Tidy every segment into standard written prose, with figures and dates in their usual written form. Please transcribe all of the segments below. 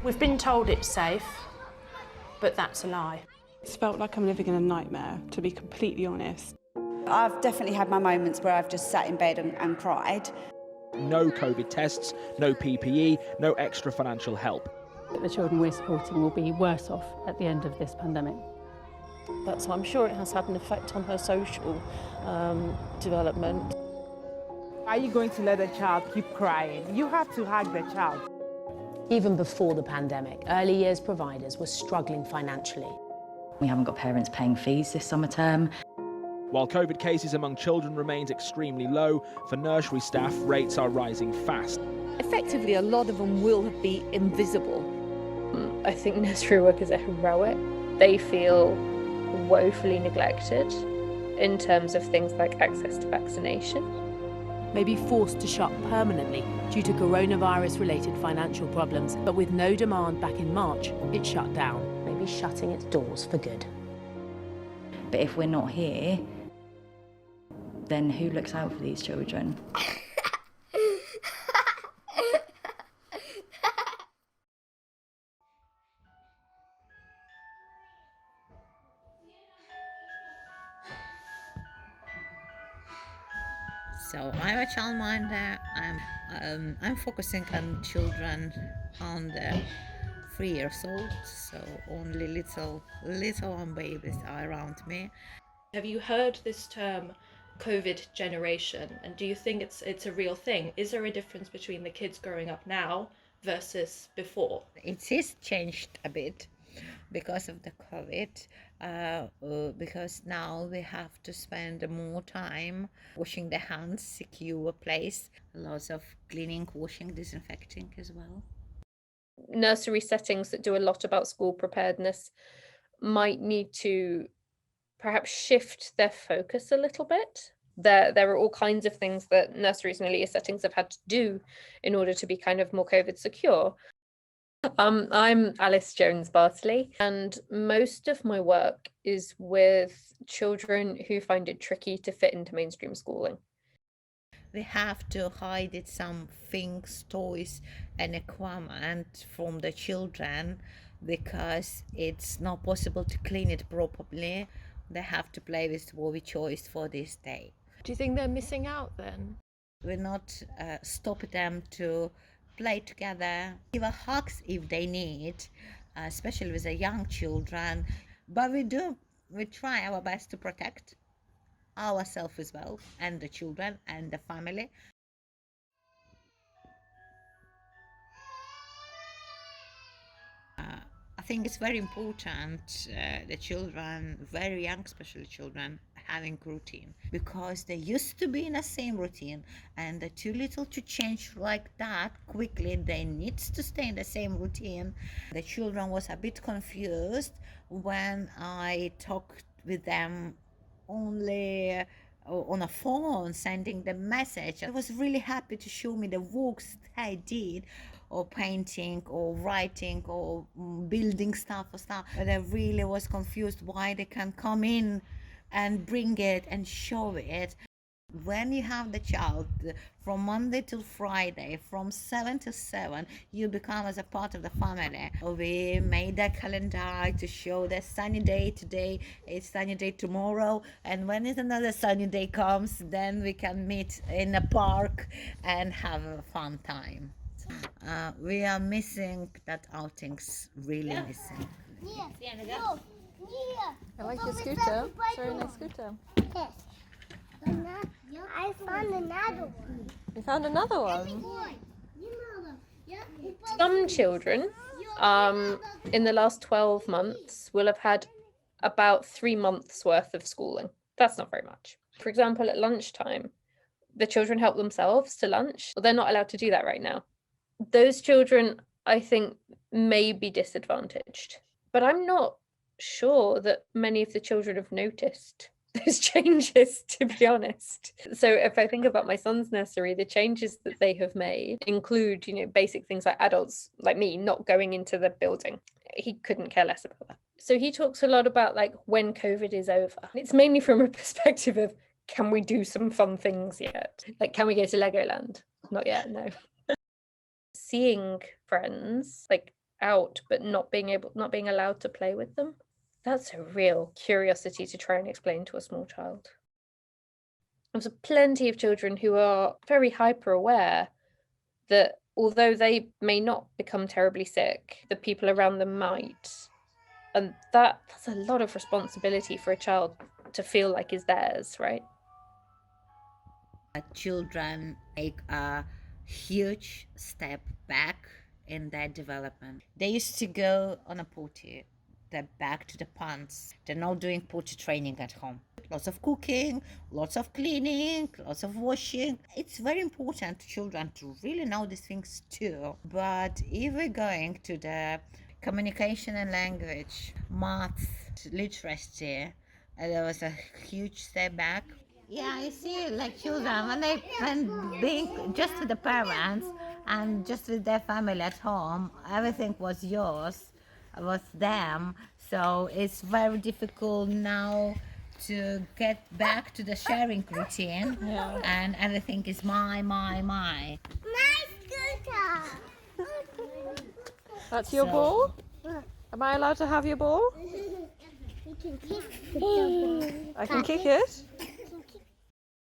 We've been told it's safe, but that's a lie. It's felt like I'm living in a nightmare, to be completely honest. I've definitely had my moments where I've just sat in bed and cried. No COVID tests, no PPE, no extra financial help. The children we're supporting will be worse off at the end of this pandemic. So I'm sure it has had an effect on her social development. Are you going to let a child keep crying? You have to hug the child. Even before the pandemic, early years providers were struggling financially. We haven't got parents paying fees this summer term. While COVID cases among children remains extremely low, for nursery staff, rates are rising fast. Effectively, a lot of them will be invisible. I think nursery workers are heroic. They feel woefully neglected in terms of things like access to vaccination. May be forced to shut permanently due to coronavirus-related financial problems, but with no demand back in March, it shut down, maybe shutting its doors for good. But if we're not here, then who looks out for these children? So I'm a childminder. I'm focusing on children under 3 years old. So only little babies are around me. Have you heard this term, COVID generation? And do you think it's a real thing? Is there a difference between the kids growing up now versus before? It is changed a bit because of the COVID, because now we have to spend more time washing the hands, secure place, lots of cleaning, washing, disinfecting as well. Nursery settings that do a lot about school preparedness might need to perhaps shift their focus a little bit. There are all kinds of things that nurseries and earlier settings have had to do in order to be kind of more COVID secure. I'm Alice Jones Bartley, and most of my work is with children who find it tricky to fit into mainstream schooling. We have to hide some things, toys and equipment from the children because it's not possible to clean it properly. They have to play with what we chose for this day. Do you think they're missing out then? We're not stopping them to play together, give a hugs if they need, especially with the young children. But we try our best to protect ourselves as well, and the children and the family. I think it's very important, the children, very young, especially children, having routine, because they used to be in the same routine and they're too little to change like that quickly. They need to stay in the same routine. The children was a bit confused when I talked with them only on a phone, sending the message. I was really happy to show me the works I did, or painting or writing or building stuff or stuff. But I really was confused why they can't come in and bring it and show it. When you have the child from Monday till Friday, from 7 to 7, you become as a part of the family. We made a calendar to show the sunny day today, it's sunny day tomorrow, and when is another sunny day comes, then we can meet in a park and have a fun time. We are missing that outings, really missing. I like your scooter. It's a very nice scooter. Yes. I found another one. You found another one? Some children in the last 12 months will have had about 3 months worth of schooling. That's not very much. For example, at lunchtime, the children help themselves to lunch. Well, they're not allowed to do that right now. Those children, I think, may be disadvantaged, but I'm not sure that many of the children have noticed those changes, to be honest. So if I think about my son's nursery, the changes that they have made include, basic things like adults like me not going into the building. He couldn't care less about that. So he talks a lot about like when COVID is over. It's mainly from a perspective of, can we do some fun things yet? Like, can we go to Legoland? Not yet, no. Seeing friends, like out but not being allowed to play with them. That's a real curiosity to try and explain to a small child. There's plenty of children who are very hyper aware that although they may not become terribly sick, the people around them might. And that's a lot of responsibility for a child to feel like is theirs, right? Children take a huge step back in their development. They used to go on a potty, they're back to the pants. They're not doing potty training at home. Lots of cooking, lots of cleaning, lots of washing. It's very important to children to really know these things too. But if we're going to the communication and language, math, literacy, there was a huge step back. Yeah, I see, like children, when being just with the parents and just with their family at home, everything was yours, was them. So it's very difficult now to get back to the sharing routine, and everything is my. My scooter. That's your ball? Am I allowed to have your ball? You can kick the ball. I can kick it?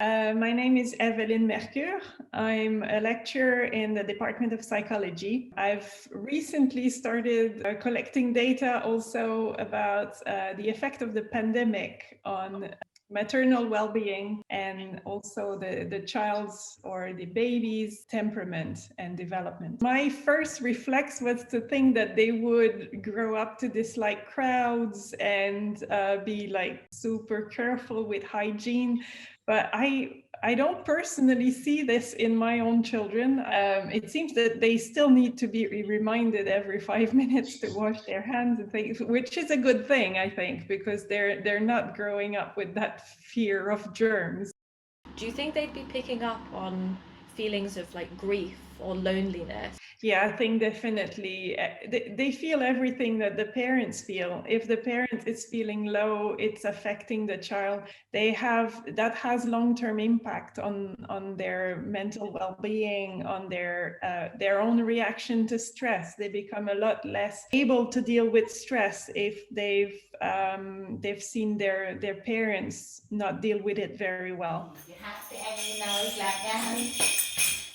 My name is Evelyn Mercure. I'm a lecturer in the Department of Psychology. I've recently started collecting data also about the effect of the pandemic on maternal well-being and also the child's or the baby's temperament and development. My first reflex was to think that they would grow up to dislike crowds and be like super careful with hygiene. But I don't personally see this in my own children. It seems that they still need to be reminded every 5 minutes to wash their hands and things, which is a good thing, I think, because they're not growing up with that fear of germs. Do you think they'd be picking up on feelings of like grief or loneliness? Yeah, I think definitely they feel everything that the parents feel. If the parent is feeling low, it's affecting the child. That has long-term impact on their mental well-being, on their own reaction to stress. They become a lot less able to deal with stress if they've seen their parents not deal with it very well. If you're happy and you know it, clap your hands.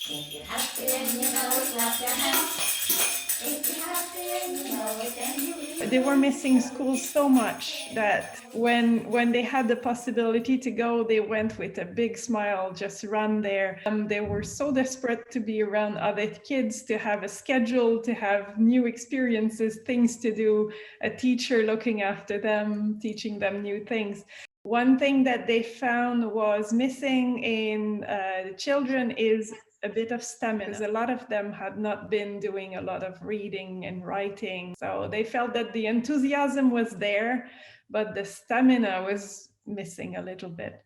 If you're happy and you know it, clap your hands. If you're happy and you know it, then you will. They were missing school so much that when they had the possibility to go, they went with a big smile, just run there. They were so desperate to be around other kids, to have a schedule, to have new experiences, things to do, a teacher looking after them, teaching them new things. One thing that they found was missing in the children is a bit of stamina. A lot of them had not been doing a lot of reading and writing. So they felt that the enthusiasm was there, but the stamina was missing a little bit.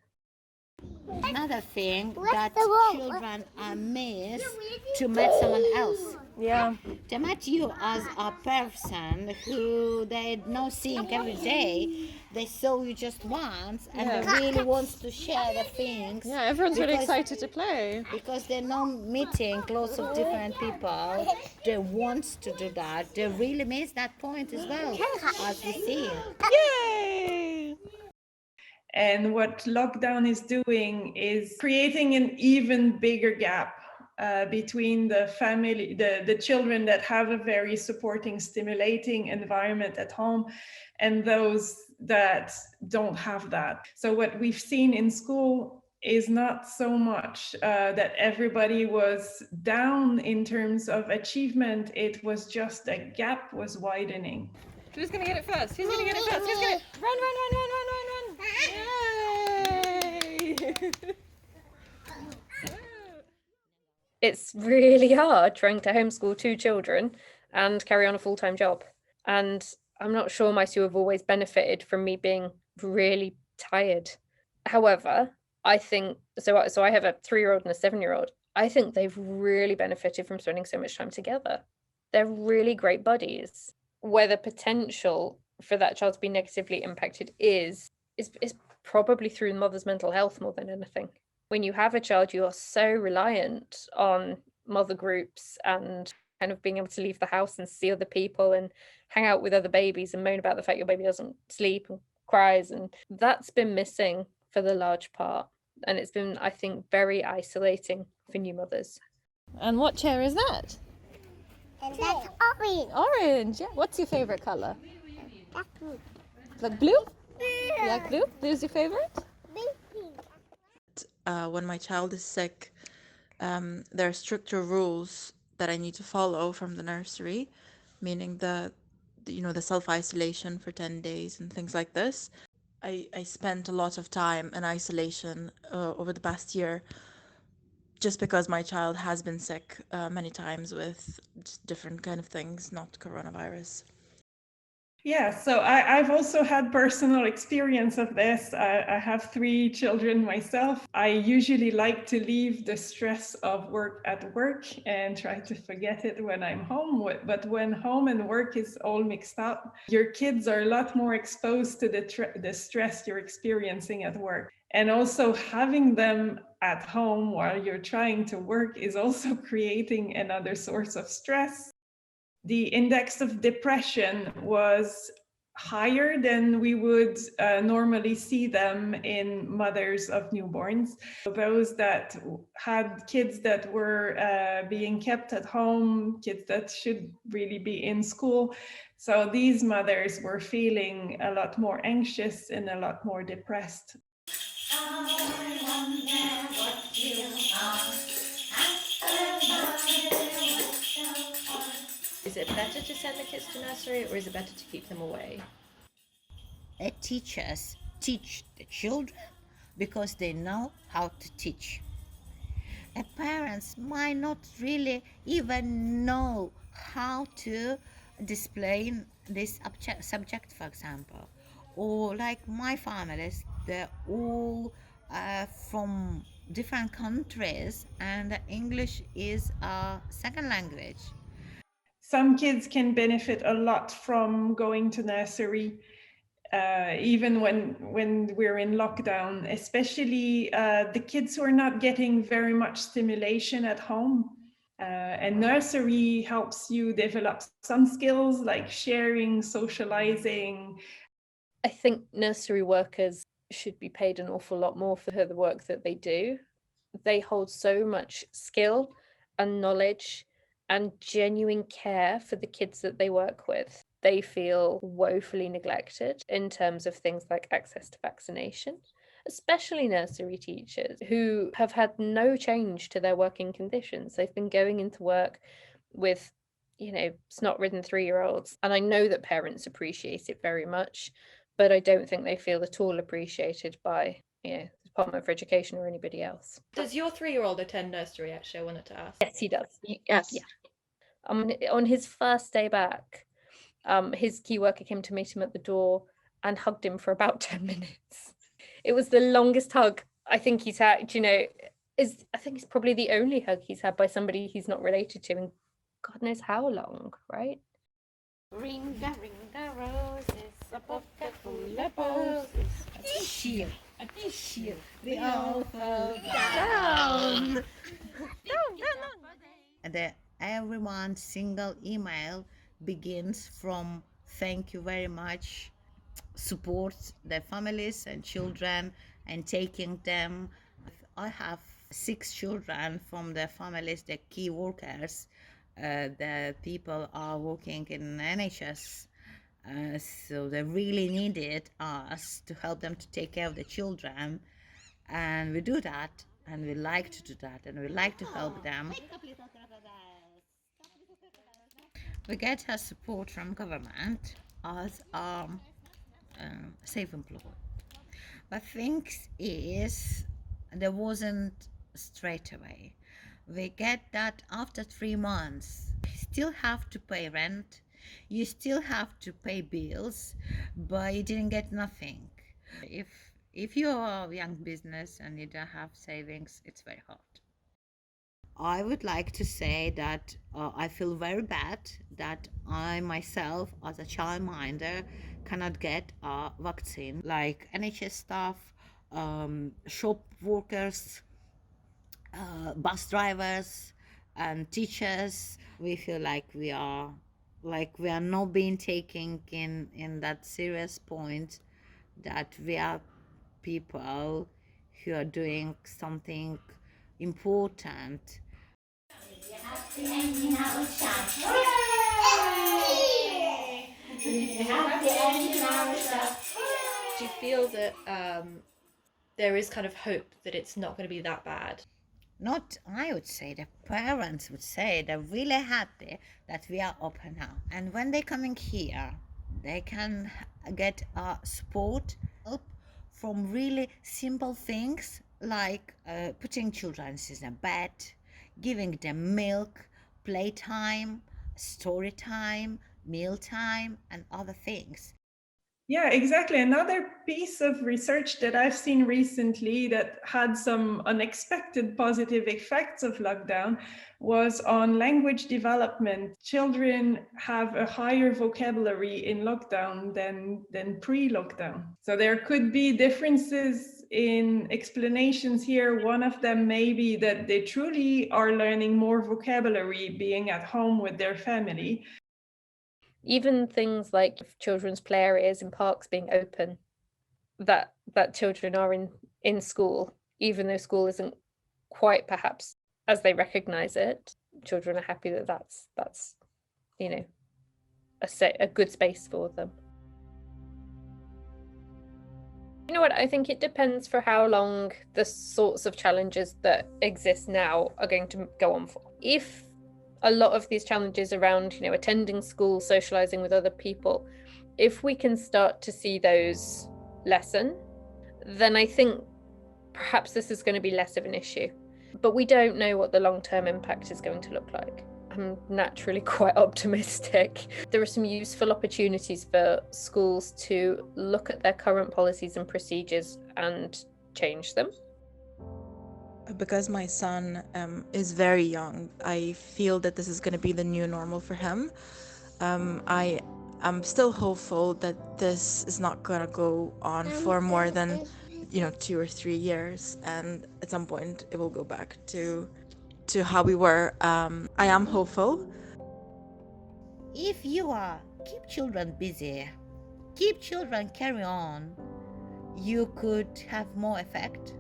Another thing that children are missed to meet someone else. Yeah. They met you as a person who they're not seeing every day. They saw you just once and they really want to share the things. Yeah, everyone's really excited to play. Because they're not meeting lots of different people. They want to do that. They really miss that point as well, as we see. Yay! And what lockdown is doing is creating an even bigger gap between the family, the children that have a very supporting, stimulating environment at home and those that don't have that. So what we've seen in school is not so much that everybody was down in terms of achievement. It was just the gap was widening. Who's going to get it first? Who's going to get it first? Who's going to... Run, run, run, run, run, run, run! Yay! It's really hard trying to homeschool 2 children and carry on a full-time job. And I'm not sure my 2 have always benefited from me being really tired. However, I think, so I have a 3-year-old and a 7-year-old. I think they've really benefited from spending so much time together. They're really great buddies. Where the potential for that child to be negatively impacted is probably through the mother's mental health more than anything. When you have a child, you are so reliant on mother groups and kind of being able to leave the house and see other people and hang out with other babies and moan about the fact your baby doesn't sleep and cries. And that's been missing for the large part. And it's been, I think, very isolating for new mothers. And what chair is that? And that's orange. Orange, yeah. What's your favorite color? That's blue. Like blue? You like blue? Blue's your favorite? When my child is sick, there are stricter rules that I need to follow from the nursery, meaning the self-isolation for 10 days and things like this. I spent a lot of time in isolation over the past year just because my child has been sick many times with just different kind of things, not coronavirus. Yeah, so I've also had personal experience of this. I have 3 children myself. I usually like to leave the stress of work at work and try to forget it when I'm home. But when home and work is all mixed up, your kids are a lot more exposed to the stress you're experiencing at work. And also having them at home while you're trying to work is also creating another source of stress. The index of depression was higher than we would normally see them in mothers of newborns. Those that had kids that were being kept at home, kids that should really be in school. So these mothers were feeling a lot more anxious and a lot more depressed. Is it better to send the kids to nursery or is it better to keep them away? Teachers teach the children because they know how to teach. And parents might not really even know how to display this subject, for example. Or like my families, they're all from different countries and English is a second language. Some kids can benefit a lot from going to nursery, even when we're in lockdown, especially the kids who are not getting very much stimulation at home. And nursery helps you develop some skills like sharing, socializing. I think nursery workers should be paid an awful lot more for the work that they do. They hold so much skill and knowledge and genuine care for the kids that they work with. They feel woefully neglected in terms of things like access to vaccination, especially nursery teachers who have had no change to their working conditions. They've been going into work with, snot-ridden 3-year-olds. And I know that parents appreciate it very much, but I don't think they feel at all appreciated by, the Department for Education or anybody else. Does your 3-year-old attend nursery, actually? I wanted to ask. Yes, he does. Yes. Yeah. On his first day back, his key worker came to meet him at the door and hugged him for about 10 minutes. It was the longest hug I think he's had, I think it's probably the only hug he's had by somebody he's not related to in God knows how long, right? Ring the roses, a bucket full of roses. A tissue, they all fell down. Everyone's single email begins from thank you very much, support their families and children and taking them. I have 6 children from their families, they're key workers. The people are working in NHS, so they really needed us to help them to take care of the children, and we do that, and we like to do that, and we like to help them. We get our support from government as self-employed, but things is there wasn't straight away. We get that after 3 months. You still have to pay rent, you still have to pay bills, but you didn't get nothing. If you're a young business and you don't have savings, it's very hard. I would like to say that I feel very bad that I myself, as a childminder, cannot get a vaccine. Like NHS staff, shop workers, bus drivers, and teachers, we feel like we are not being taken in that serious point, that we are people who are doing something important. Do you feel that there is kind of hope that it's not going to be that bad? Not, I would say, the parents would say they're really happy that we are open now. And when they're coming here, they can get support, help from really simple things like putting children in a bed, giving them milk, playtime, story time, meal time, and other things. Yeah, exactly. Another piece of research that I've seen recently that had some unexpected positive effects of lockdown was on language development. Children have a higher vocabulary in lockdown than pre-lockdown. So there could be differences in explanations here. One of them may be that they truly are learning more vocabulary being at home with their family. Even things like children's play areas in parks being open, that children are in school, even though school isn't quite perhaps as they recognize it. Children are happy that that's you know, a good space for them. You know what, I think it depends for how long the sorts of challenges that exist now are going to go on for. If a lot of these challenges around, you know, attending school, socializing with other people, if we can start to see those lessen, then I think perhaps this is going to be less of an issue. But we don't know what the long-term impact is going to look like. I'm naturally quite optimistic. There are some useful opportunities for schools to look at their current policies and procedures and change them. Because my son is very young, I feel that this is going to be the new normal for him. I'm still hopeful that this is not going to go on for more than 2 or 3 years, and at some point it will go back to how we were. I am hopeful. If you keep children busy, keep children carry on, you could have more effect.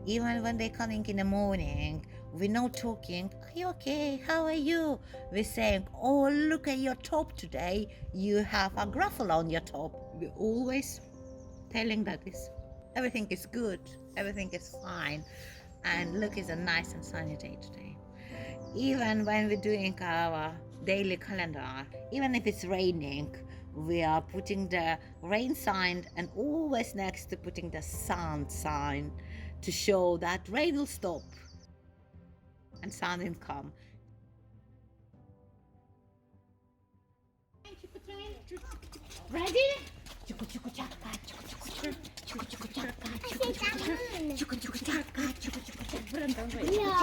Even when they're coming in the morning, we're not talking, "Are you okay? How are you?" We're saying, "Oh, look at your top today. You have a graffle on your top." We're always telling that everything is good, everything is fine, and look, it's a nice and sunny day today. Even when we're doing our daily calendar, even if it's raining, we are putting the rain sign and always next to putting the sun sign to show that rain will stop and sun will come. Ready? Yeah.